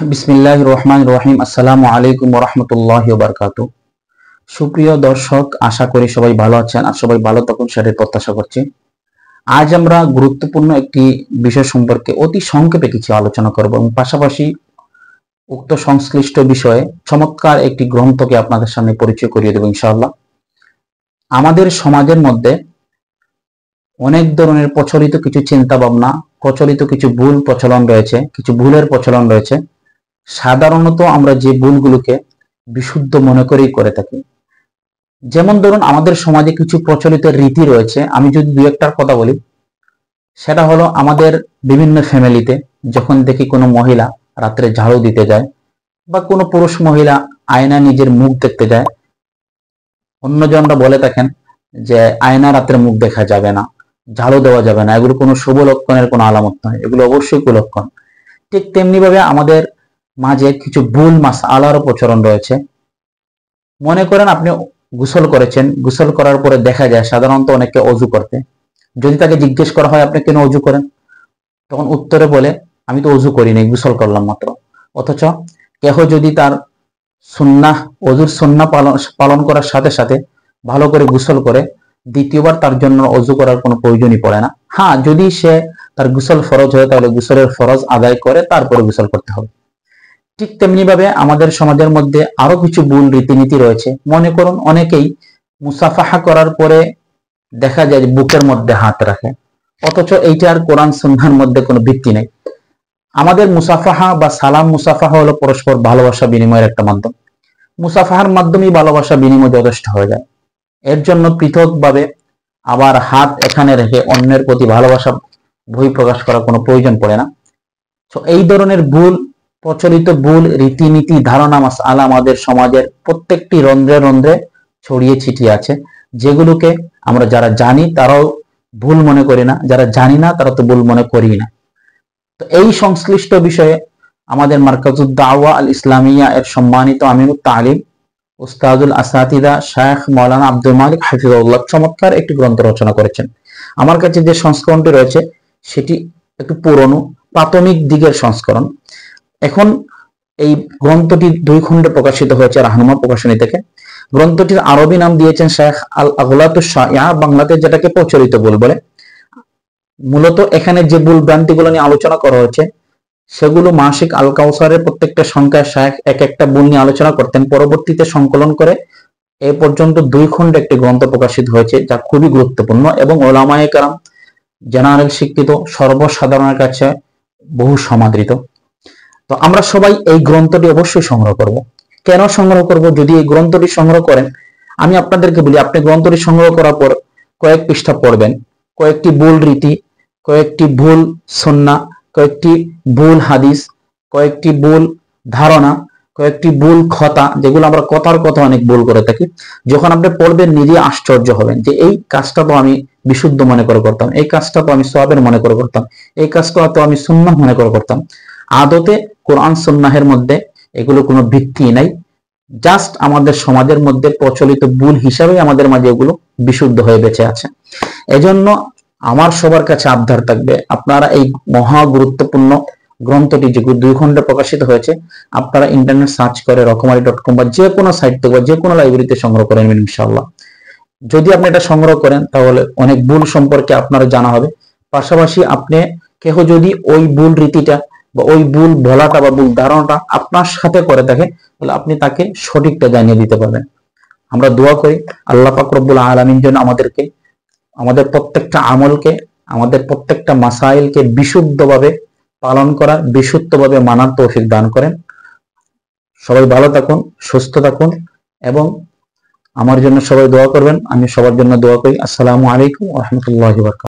বিসমিল্লাহির রহমানির রহিম। আসসালামু আলাইকুম ওয়া রাহমাতুল্লাহি ওয়া বারাকাতুহু। সুপ্রিয় দর্শক, আশা করি সবাই ভালো আছেন আর সবাই ভালো থাকুন সেটাই প্রত্যাশা করছি। আজ আমরা গুরুত্বপূর্ণ একটি বিষয় সম্পর্কে অতি সংক্ষেপে কিছু আলোচনা করব এবং পাশাপাশি উক্ত সংশ্লিষ্ট বিষয়ে চমৎকার একটি গ্রন্থকে আপনাদের সামনে পরিচয় করিয়ে দেব ইনশাআল্লাহ। আমাদের সমাজের মধ্যে অনেক ধরনের প্রচলিত কিছু চিন্তা ভাবনা, প্রচলিত কিছু ভুল প্রচলন রয়েছে, কিছু ভুলের প্রচলন রয়েছে। সাধারণত আমরা যে ভুলগুলোকে বিশুদ্ধ মনে করেই করে থাকি। যেমন ধরুন, আমাদের সমাজে কিছু প্রচলিত রীতি রয়েছে। আমি যদি দুই একটার কথা বলি, সেটা হলো আমাদের বিভিন্ন ফ্যামিলিতে যখন দেখি কোনো মহিলা রাত্রে ঝাড়ু দিতে যায় বা কোনো পুরুষ মহিলা আয়না নিজের মুখ দেখতে যায়, অন্যজনরা বলে থাকেন যে আয়না রাত্রে মুখ দেখা যাবে না, ঝাড়ু দেওয়া যাবে না, এগুলো কোনো শুভ লক্ষণের কোনো আলামত নয়, এগুলো অবশ্যই কুলক্ষণ। ঠিক তেমনি ভাবে আমাদের মাঝে কিছু ভুল মাসআলারও প্রচলন রয়েছে। মনে করেন আপনি গোসল করেছেন, গোসল করার পরে দেখা যায় সাধারণত অনেকে অজু করতে। যদি তাকে জিজ্ঞেস করা হয় আপনি কেন অজু করেন, তখন উত্তরে বলে আমি তো অজু করিনি, গোসল করলাম মাত্র। অথচ কেহ যদি তার সুন্নাহ, অজুর সুন্নাহ পালন করার সাথে সাথে ভালো করে গোসল করে, দ্বিতীয়বার তার জন্য অজু করার কোনো প্রয়োজনই পড়ে না। হ্যাঁ, যদি সে তার গোসল ফরজ হয় তাহলে গোসলের ফরজ আদায় করে তারপরে গোসল করতে হবে। ঠিক তেমনি ভাবে আমাদের সমাজের মধ্যে আরো কিছু ভুল রীতিনীতি রয়েছে। মনে করুন অনেকেই মুসাফাহা করার পরে দেখা যায় বুকের মধ্যে হাত রাখে, অথচ এইটার কোরআন সুন্নাহর মধ্যে কোনো ভিত্তি নেই। আমাদের মুসাফাহা বা সালাম মুসাফাহা হলো পরস্পর ভালোবাসা বিনিময়ের একটা মাধ্যম। মুসাফাহার মাধ্যমেই ভালোবাসা বিনিময় যথেষ্ট হয়ে যায়। এর জন্য পৃথকভাবে আবার হাত এখানে রেখে অন্যের প্রতি ভালোবাসা বহিঃপ্রকাশ করার কোনো প্রয়োজন পড়ে না। তো এই ধরনের ভুল প্রচলিত ভুল রীতিনীতি, ধারণা, মাসআলা আমাদের সমাজের প্রত্যেকটি রন্ধ্রে রন্ধ্রে ছড়িয়ে ছিটিয়ে আছে, যেগুলোকে আমরা যারা জানি তারাও ভুল মনে করি না, যারা জানি না তারা তো ভুল মনে করি না। তো এই সংশ্লিষ্ট বিষয়ে আমাদের মারকাজুদ দাওয়া আল ইসলামিয়া এর সম্মানিত আমিনুত তালিম উস্তাদুল আসাতিদা শায়েখ মাওলানা আব্দুল মালিক হাফিজাহুল্লাহ চমৎকার একটি গ্রন্থ রচনা করেছেন। আমার কাছে যে সংস্করণটি রয়েছে সেটি একটু পুরনো, প্রাথমিক দিকের সংস্করণ। এখন এই গ্রন্থটি 2 খণ্ডে প্রকাশিত হয়েছে রাহনুমা প্রকাশনী থেকে। গ্রন্থটির আরবি নাম দিয়েছেন শেখ আল আগলাতুশ শাইআ, বাংলাতে যেটাকে প্রচলিত ভুল বলে। মূলত এখানে যে ভুল ভ্রান্তিগুলো নিয়ে আলোচনা করা হয়েছে সেগুলো মাসিক আল কাউসারের প্রত্যেকটা সংখ্যায় শেখ এক একটা ভুল নিয়ে আলোচনা করতেন, পরবর্তীতে সংকলন করে এ পর্যন্ত 2 খণ্ডে একটি গ্রন্থ প্রকাশিত হয়েছে, যা খুবই গুরুত্বপূর্ণ এবং ওলামায়ে কেরাম, জেনারেল শিক্ষিত সর্বসাধারণের কাছে বহু সমাদৃত। তো আমরা সবাই এই গ্রন্থটি অবশ্যই সংগ্রহ করব। কেন সংগ্রহ করব? যদি এই গ্রন্থটি সংগ্রহ করেন, আমি আপনাদেরকে বলি, আপনি গ্রন্থটি সংগ্রহ করার পর কয়েক পৃষ্ঠা পড়বেন, কয়েকটি ভুল রীতি, কয়েকটি ভুল সুন্নাহ, কয়েকটি ভুল হাদিস, কয়েকটি ভুল ধারণা, কয়েকটি ভুল কথা, যেগুলো আমরা কথার কথা অনেক ভুল করে থাকি। যখন আপনি পড়বেন নিজে আশ্চর্য হবেন যে এই কাজটা তো আমি বিশুদ্ধ মনে করে করতাম, এই কাজটা তো আমি সওয়াবের মনে করে করতাম, এই কাজটা তো আমি সুন্নাহ মনে করে করতাম। আদতে কোরআন সুন্নাহের মধ্যে এগুলো কোনো ভিত্তি নাই, জাস্ট আমাদের সমাজের মধ্যে প্রচলিত ভুল হিসাবে আমাদের মাঝে এগুলো বিশুদ্ধ হয়ে বেঁচে আছে। এজন্য আমার সবার কাছে আবদার থাকবে, আপনারা এই মহা গুরুত্বপূর্ণ গ্রন্থটি যে 2 খণ্ডে প্রকাশিত হয়েছে, আপনারা ইন্টারনেট সার্চ করে রকমারি.com বা যে কোনো সাইট থেকে বা যে কোনো লাইব্রেরিতে সংগ্রহ করে নেবেন ইনশাআল্লাহ। যদি আপনি এটা সংগ্রহ করেন তাহলে অনেক ভুল সম্পর্কে আপনারা জানা হবে। পাশাপাশি আপনি কেহ যদি ওই ভুল রীতিটা বা ওই ভুল বলাটা বা ভুল ধারণাটা আপনার সাথে করে থাকে, তাহলে আপনি তাকে সঠিকটা জানিয়ে দিতে পারবেন। আমরা দোয়া করি আল্লাহ পাক রব্বুল আলামিন যেন আমাদেরকে, আমাদের প্রত্যেকটা আমলকে, আমাদের প্রত্যেকটা মাসাইলকে বিশুদ্ধভাবে পালন করার, বিশুদ্ধভাবে মানার তৌফিক দান করেন। সবাই ভালো থাকুন, সুস্থ থাকুন এবং আমার জন্য সবাই দোয়া করবেন। আমি সবার জন্য দোয়া করি। আসসালামু আলাইকুম ওয়া রাহমাতুল্লাহি ওয়া বারাকাতুহু।